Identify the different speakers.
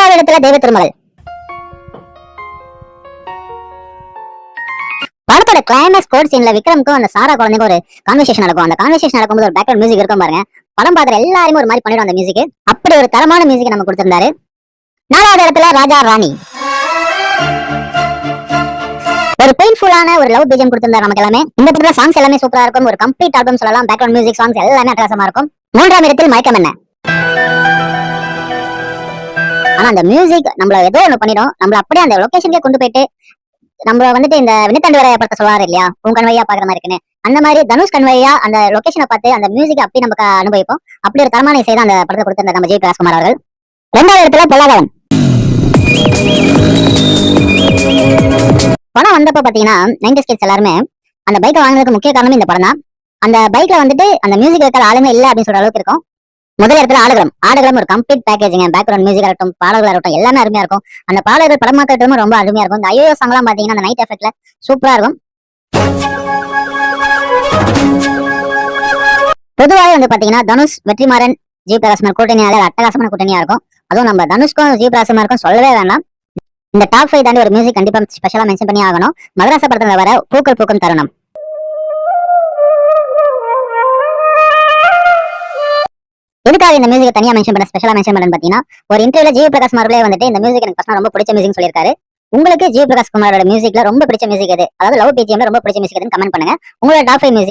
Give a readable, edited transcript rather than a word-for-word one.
Speaker 1: மூன்றாவது இடத்துல தெய்வ திருமகள். படத்தோட கிளைமேக்ஸ் கோட் சீன்ல விக்ரம்க்கும் அந்த சாரா குழந்தைக்கும் ஒரு கான்வர்சேஷன் நடக்கும். அந்த கான்வர்சேஷன் நடக்கும்போது ஒரு பேக்ரவுண்ட் மியூசிக் இருக்கும் பாருங்க. படம் பார்க்குற எல்லாருமே ஒரு மாதிரி பண்ணிடும் அந்த மியூசிக். அப்படி ஒரு தரமான மியூசிக் நம்ம கொடுத்திருந்தாரு. நாலாவது இடத்துல ராஜா ராணி. ஒரு பெயின்ஃபுல்லான ஒரு லவ் பிஜிஎம் கொடுத்திருந்தாரு நமக்கு எல்லாமே. இந்த படத்துல சாங்ஸ் எல்லாமே சூப்பரா இருக்கும். ஒரு கம்ப்ளீட் ஆல்பம் சொல்லலாம். பேக்ரவுண்ட் மியூசிக், சாங்ஸ் எல்லாமே அட்டகாசமா இருக்கும். மூன்றாம் இடத்தில் மயக்கம் என்ன. ஆனா அந்த மியூசிக் நம்மள ஏதோ ஒண்ணு பண்ணிடும். நம்மள அப்படியே அந்த லொகேஷனுக்கே கொண்டு போயிட்டு நம்ம வந்துட்டு இந்த வினத்தண்டு வரைய படத்தை சொல்லுவாரு இல்லையா, உன் கண்வையா பாக்குற மாதிரி இருக்குன்னு, அந்த மாதிரி தனுஷ் கண்வையா அந்த லொகேஷனை பார்த்து அந்த மியூசிக் அப்படி நமக்கு அனுபவிப்போம். அப்படி ஒரு தரமான இசை தான் அந்த படத்தை கொடுத்திருந்தார் நம்ம ஜெய் பிரகாஷ்குமார் அவர்கள். இரண்டாவது இடத்துல பொல்லாதவன். படம் வந்தப்ப பாத்தீங்கன்னா 90s கிட்ஸ் எல்லாருமே அந்த பைக்கை வாங்கினதுக்கு முக்கிய காரணம் இந்த படம் தான். அந்த பைக்ல வந்துட்டு அந்த மியூசிக் இருக்கிற ஆளுங்க இல்ல அப்படின்னு சொல்ற அளவுக்கு இருக்கும். முதல் இடத்துல ஆடுகளம். ஆடுகளம் ஒரு கம்ப்ளீட் பேக்கேஜிங். பேக்ரவுண்ட் மியூசிக் இருக்கட்டும், பாடல்கள் இருக்கட்டும், எல்லாமே அருமையா இருக்கும். அந்த பாடல்கள் படமாக்கட்டும் ரொம்ப அருமையா இருக்கும். இந்த ஐயோ சாங் எல்லாம் பாத்தீங்கன்னா அந்த நைட் எஃபெக்ட்ல சூப்பரா இருக்கும். பொதுவாக வந்து பாத்தீங்கன்னா தனுஷ், வெற்றிமாறன், ஜி பிரகாஷ்குமார் கூட்டணியால அட்டகாசமான கூட்டணியா இருக்கும். அதுவும் நம்ம தனுஷ்க்கும் ஜி பிரகாஷ்குமாருக்கும் சொல்லவே வேண்டாம். இந்த டாப் 5 தாண்டி ஒரு மியூசிக் கண்டிப்பா ஸ்பெஷலா மென்ஷன் பண்ணி ஆகணும். மதராச படத்துல வர பூக்கள் பூக்கும் தருணம். எதுக்காக இந்த மியூசிக் தனியா மென்ஷன் பண்ண ஸ்பெஷலா மென்ஷன் பண்ணு பாத்தீங்கன்னா, ஒரு இன்டர்வியூல ஜி பிரகாஷ்குமாரே வந்துட்டு இந்த மியூசிக் எனக்கு பர்சனலா ரொம்ப பிடிச்ச மியூசிக் சொல்லியிருக்காரு. உங்களுக்கு ஜி பிரகாஷ்குமாரோட மியூசிக்ல ரொம்ப பிடிச்ச மியூசிக் எது, அதாவது லவ் பிஜிஎம்ல ரொம்ப பிடிச்ச மியூசிக் எதுன்னு கமெண்ட் பண்ணுங்க. உங்களோட டாப் 5 மியூசிக்